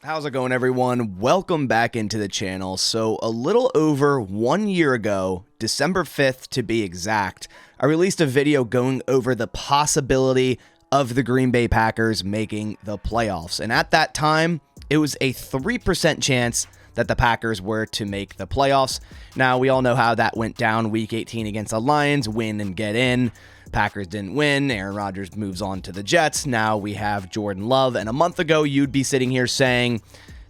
How's it going, everyone? Welcome back into the channel. So a little over 1 year ago, December 5th to be exact, I released a video going over the possibility of the Green Bay Packers making the playoffs. And at that time, it was a 3% chance that the Packers were to make the playoffs. Now, we all know how that went down week 18 against the Lions, win and get in. Packers didn't win. Aaron Rodgers moves on to the Jets. Now we have Jordan Love. And a month ago, you'd be sitting here saying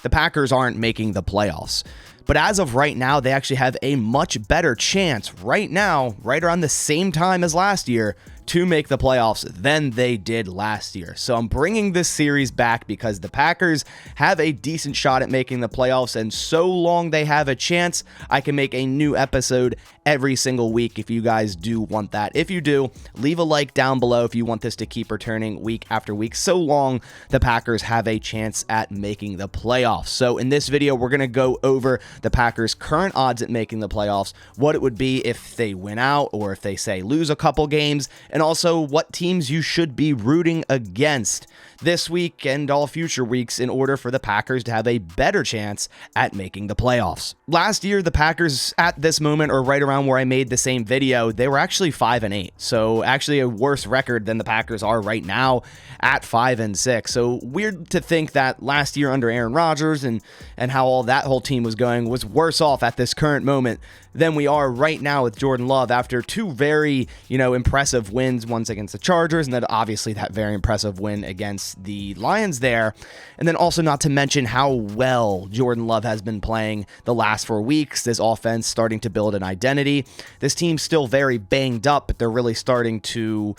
the Packers aren't making the playoffs. But as of right now, they actually have a much better chance right now, right around the same time as last year, to make the playoffs than they did last year. So I'm bringing this series back because the Packers have a decent shot at making the playoffs, and so long they have a chance, I can make a new episode every single week if you guys do want that. If you do, leave a like down below if you want this to keep returning week after week, so long the Packers have a chance at making the playoffs. So in this video, we're going to go over the Packers' current odds at making the playoffs, what it would be if they win out or if they, say, lose a couple games, and also what teams you should be rooting against this week and all future weeks in order for the Packers to have a better chance at making the playoffs. Last year, the Packers at this moment, or right around where I made the same video, they were actually 5-8. So actually a worse record than the Packers are right now at 5-6. So weird to think that last year under Aaron Rodgers and how all that whole team was going was worse off at this current moment than we are right now with Jordan Love after two very, impressive wins, once against the Chargers, and then obviously that very impressive win against the Lions there. And then also not to mention how well Jordan Love has been playing the last 4 weeks. This offense starting to build an identity. This team's still very banged up, but they're really starting to,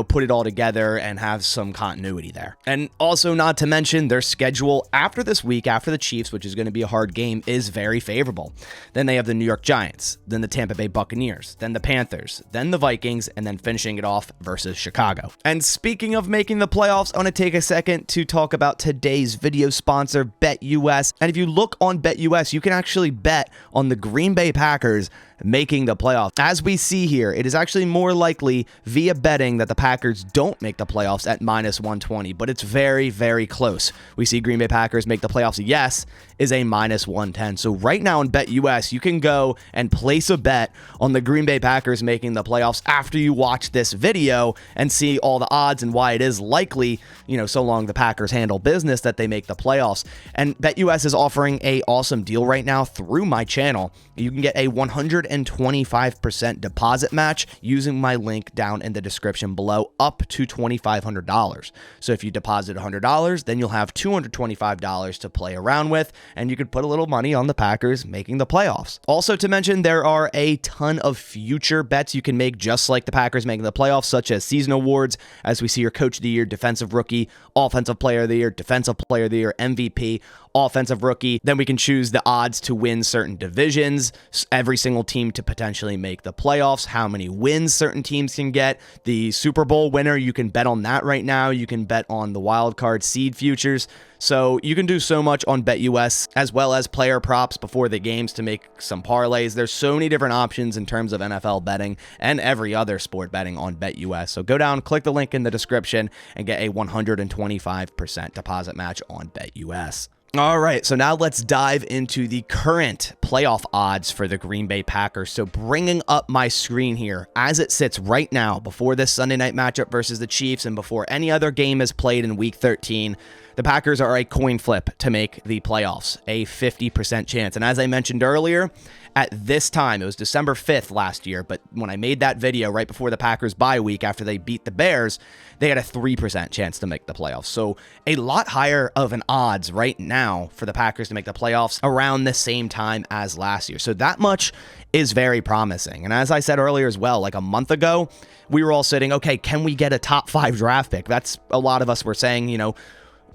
put it all together and have some continuity there. And also not to mention their schedule after this week, after the Chiefs, which is going to be a hard game, is very favorable. Then they have the New York Giants, then the Tampa Bay Buccaneers, then the Panthers, then the Vikings, and then finishing it off versus Chicago. And speaking of making the playoffs, I want to take a second to talk about today's video sponsor, BetUS. And if you look on BetUS, you can actually bet on the Green Bay Packers making the playoffs. As we see here, it is actually more likely via betting that the Packers don't make the playoffs at -120, but it's very, very close. We see Green Bay Packers make the playoffs, yes, is a -110. So right now in BetUS, you can go and place a bet on the Green Bay Packers making the playoffs after you watch this video and see all the odds and why it is likely, so long the Packers handle business, that they make the playoffs. And BetUS is offering a awesome deal right now through my channel. You can get a 125% deposit match using my link down in the description below, up to $2,500. So if you deposit $100, then you'll have $225 to play around with, and you could put a little money on the Packers making the playoffs. Also to mention, there are a ton of future bets you can make just like the Packers making the playoffs, such as season awards, as we see your Coach of the Year, Defensive Rookie, Offensive Player of the Year, Defensive Player of the Year, MVP, Offensive Rookie. Then we can choose the odds to win certain divisions, every single team to potentially make the playoffs, how many wins certain teams can get, the Super Bowl winner, you can bet on that right now. You can bet on the wild card seed futures. So you can do so much on BetUS, as well as player props before the games to make some parlays. There's so many different options in terms of NFL betting and every other sport betting on BetUS. So go down, click the link in the description, and get a 125% deposit match on BetUS. All right, so now let's dive into the current playoff odds for the Green Bay Packers. So bringing up my screen here, as it sits right now, before this Sunday night matchup versus the Chiefs and before any other game is played in Week 13, the Packers are a coin flip to make the playoffs, a 50% chance. And as I mentioned earlier, at this time, it was December 5th last year, but when I made that video right before the Packers bye week after they beat the Bears, they had a 3% chance to make the playoffs. So a lot higher of an odds right now for the Packers to make the playoffs around the same time as last year. So that much is very promising. And as I said earlier as well, like a month ago, we were all sitting, okay, can we get a top 5 draft pick? That's a lot of us were saying,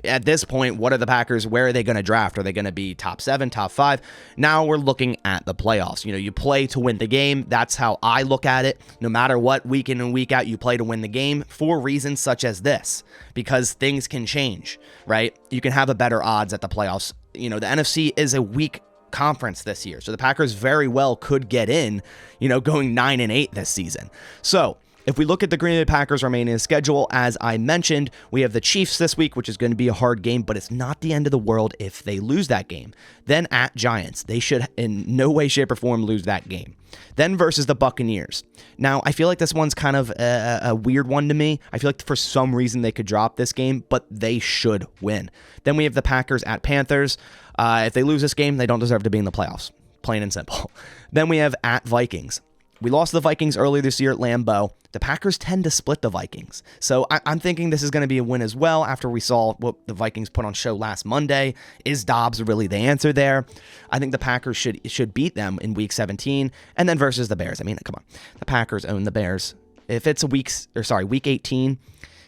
at this point, what are the Packers? Where are they going to draft? Are they going to be top 7, top 5? Now we're looking at the playoffs. You play to win the game. That's how I look at it. No matter what, week in and week out, you play to win the game for reasons such as this, because things can change, right? You can have a better odds at the playoffs. The NFC is a weak conference this year, so the Packers very well could get in, going 9-8 this season. So If we look at the Green Bay Packers remaining schedule, as I mentioned, we have the Chiefs this week, which is going to be a hard game, but it's not the end of the world if they lose that game. Then at Giants, they should in no way, shape, or form lose that game. Then versus the Buccaneers. Now, I feel like this one's kind of a weird one to me. I feel like for some reason they could drop this game, but they should win. Then we have the Packers at Panthers. If they lose this game, they don't deserve to be in the playoffs. Plain and simple. Then we have at Vikings. We lost the Vikings earlier this year at Lambeau. The Packers tend to split the Vikings. So I'm thinking this is going to be a win as well after we saw what the Vikings put on show last Monday. Is Dobbs really the answer there? I think the Packers should beat them in Week 17. And then versus the Bears. I mean, come on. The Packers own the Bears. If it's Week 18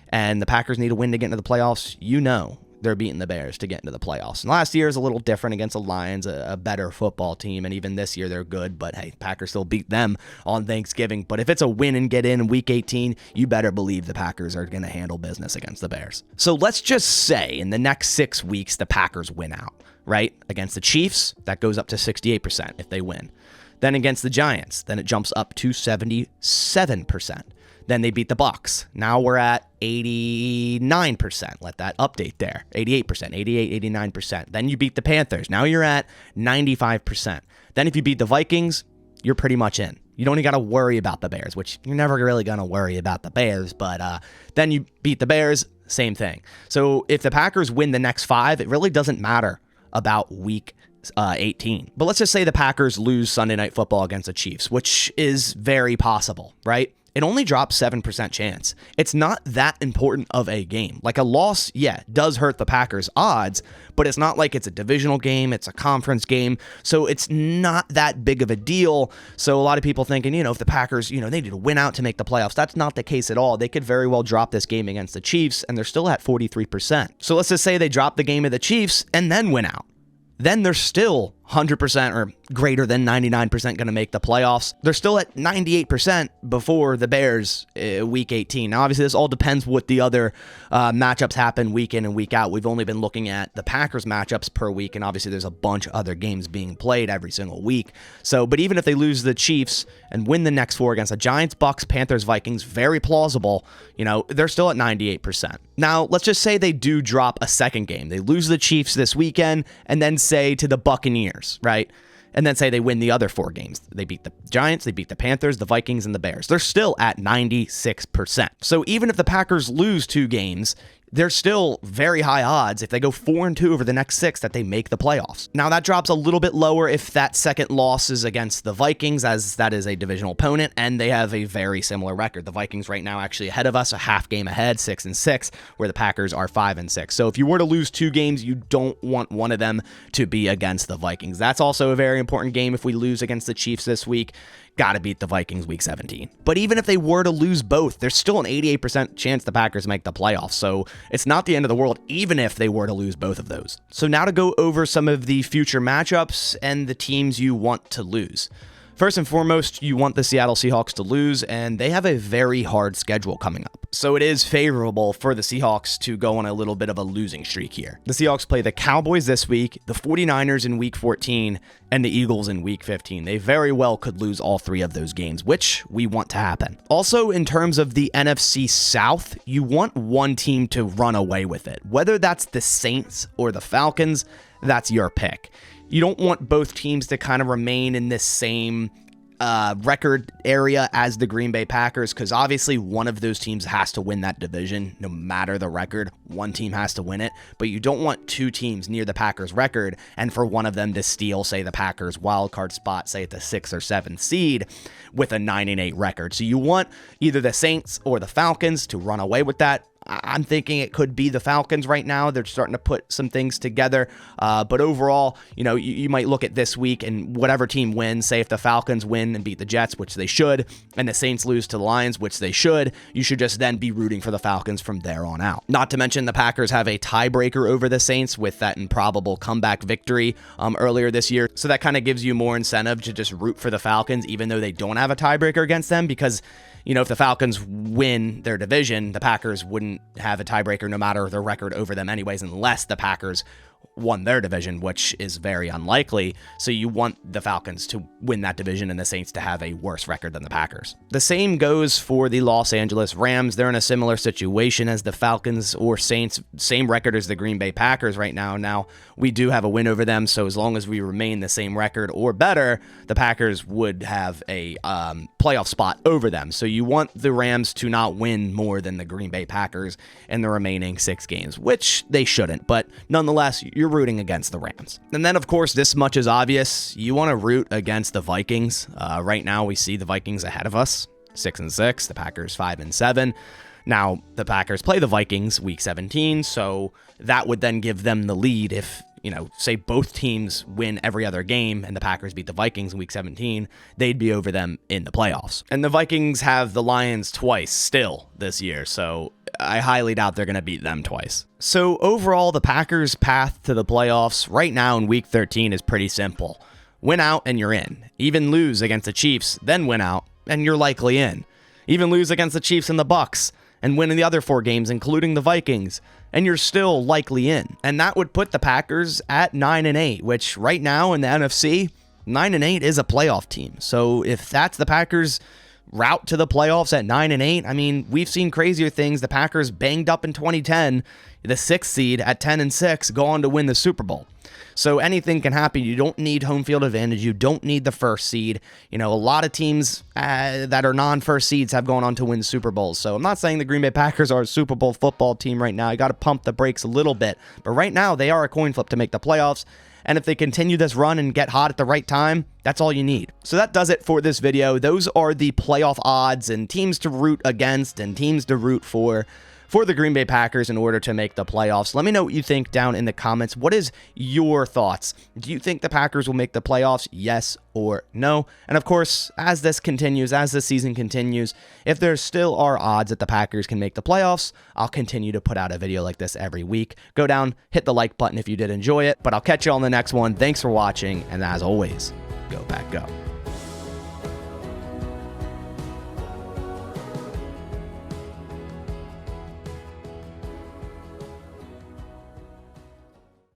and the Packers need a win to get into the playoffs, you know they're beating the Bears to get into the playoffs. And last year is a little different against the Lions, a better football team, and even this year they're good, but hey, Packers still beat them on Thanksgiving. But if it's a win and get in Week 18, you better believe the Packers are going to handle business against the Bears. So let's just say in the next 6 weeks, the Packers win out, right? Against the Chiefs, that goes up to 68% if they win. Then against the Giants, then it jumps up to 77%. Then they beat the Bucs. Now we're at 89%. Let that update there. 88%, 88, 89%. Then you beat the Panthers. Now you're at 95%. Then if you beat the Vikings, you're pretty much in. You don't even got to worry about the Bears, which you're never really going to worry about the Bears. But then you beat the Bears, same thing. So if the Packers win the next 5, it really doesn't matter about Week 18. But let's just say the Packers lose Sunday Night Football against the Chiefs, which is very possible, right? It only drops 7% chance. It's not that important of a game. Like a loss, yeah, does hurt the Packers' odds, but it's not like it's a divisional game, it's a conference game, so it's not that big of a deal. So a lot of people thinking, if the Packers, they need to win out to make the playoffs. That's not the case at all. They could very well drop this game against the Chiefs, and they're still at 43%. So let's just say they drop the game of the Chiefs and then win out. Then they're still 100% or greater than 99% going to make the playoffs. They're still at 98% before the Bears Week 18. Now, obviously, this all depends what the other matchups happen week in and week out. We've only been looking at the Packers matchups per week, and obviously there's a bunch of other games being played every single week. But even if they lose the Chiefs and win the next 4 against the Giants, Bucs, Panthers, Vikings, very plausible, they're still at 98%. Now, let's just say they do drop a second game. They lose the Chiefs this weekend and then say to the Buccaneers, right? And then say they win the other 4 games. They beat the Giants, they beat the Panthers, the Vikings, and the Bears. They're still at 96%. So even if the Packers lose 2 games, there's still very high odds if they go 4-2 over the next 6 that they make the playoffs. Now that drops a little bit lower if that second loss is against the Vikings, as that is a divisional opponent, and they have a very similar record. The Vikings right now actually ahead of us, a half game ahead, 6-6, where the Packers are 5-6. So if you were to lose 2 games, you don't want one of them to be against the Vikings. That's also a very important game if we lose against the Chiefs this week. Got to beat the Vikings Week 17. But even if they were to lose both, there's still an 88% chance the Packers make the playoffs. So it's not the end of the world, even if they were to lose both of those. So now to go over some of the future matchups and the teams you want to lose. First and foremost, you want the Seattle Seahawks to lose, and they have a very hard schedule coming up. So it is favorable for the Seahawks to go on a little bit of a losing streak here. The Seahawks play the Cowboys this week, the 49ers in Week 14, and the Eagles in Week 15. They very well could lose all 3 of those games, which we want to happen. Also, in terms of the NFC South, you want one team to run away with it. Whether that's the Saints or the Falcons, that's your pick. You don't want both teams to kind of remain in this same record area as the Green Bay Packers, because obviously one of those teams has to win that division no matter the record. One team has to win it, but you don't want 2 teams near the Packers record and for one of them to steal, say, the Packers wildcard spot, say at the 6th or 7th seed with a 9-8 record. So you want either the Saints or the Falcons to run away with that. I'm thinking it could be the Falcons right now. They're starting to put some things together. But overall, you might look at this week and whatever team wins, say if the Falcons win and beat the Jets, which they should, and the Saints lose to the Lions, which they should, you should just then be rooting for the Falcons from there on out. Not to mention the Packers have a tiebreaker over the Saints with that improbable comeback victory earlier this year. So that kind of gives you more incentive to just root for the Falcons, even though they don't have a tiebreaker against them, because if the Falcons win their division, the Packers wouldn't have a tiebreaker no matter their record over them anyways, unless the Packers won their division, which is very unlikely. So you want the Falcons to win that division and the Saints to have a worse record than the Packers. The same goes for the Los Angeles Rams. They're in a similar situation as the Falcons or Saints, same record as the Green Bay Packers right now. Now, we do have a win over them, so as long as we remain the same record or better, the Packers would have a playoff spot over them. So you want the Rams to not win more than the Green Bay Packers in the remaining 6 games, which they shouldn't, but nonetheless, you're rooting against the Rams. And then, of course, this much is obvious. You want to root against the Vikings. Right now, we see the Vikings ahead of us, 6-6, the Packers 5-7. Now, the Packers play the Vikings week 17, so that would then give them the lead if, say both teams win every other game and the Packers beat the Vikings in week 17, they'd be over them in the playoffs. And the Vikings have the Lions twice still this year, so I highly doubt they're going to beat them twice. So overall, the Packers' path to the playoffs right now in week 13 is pretty simple. Win out and you're in. Even lose against the Chiefs, then win out and you're likely in. Even lose against the Chiefs and the Bucs and win in the other 4 games, including the Vikings, and you're still likely in. And that would put the Packers at 9-8, which right now in the NFC, 9-8 is a playoff team. So if that's the Packers' route to the playoffs at 9-8, I mean, we've seen crazier things. The Packers banged up in 2010, the 6th seed at 10-6, go on to win the Super Bowl. So anything can happen. You don't need home field advantage. You don't need the 1st seed. A lot of teams that are non-first seeds have gone on to win Super Bowls. So I'm not saying the Green Bay Packers are a Super Bowl football team right now. You got to pump the brakes a little bit. But right now, they are a coin flip to make the playoffs. And if they continue this run and get hot at the right time, that's all you need. So that does it for this video. Those are the playoff odds and teams to root against and teams to root for the Green Bay Packers in order to make the playoffs. Let me know what you think down in the comments. What is your thoughts? Do you think the Packers will make the playoffs? Yes or no? And of course, as this continues, as the season continues, if there still are odds that the Packers can make the playoffs, I'll continue to put out a video like this every week. Go down, hit the like button if you did enjoy it, but I'll catch you on the next one. Thanks for watching, and as always, go Pack Go.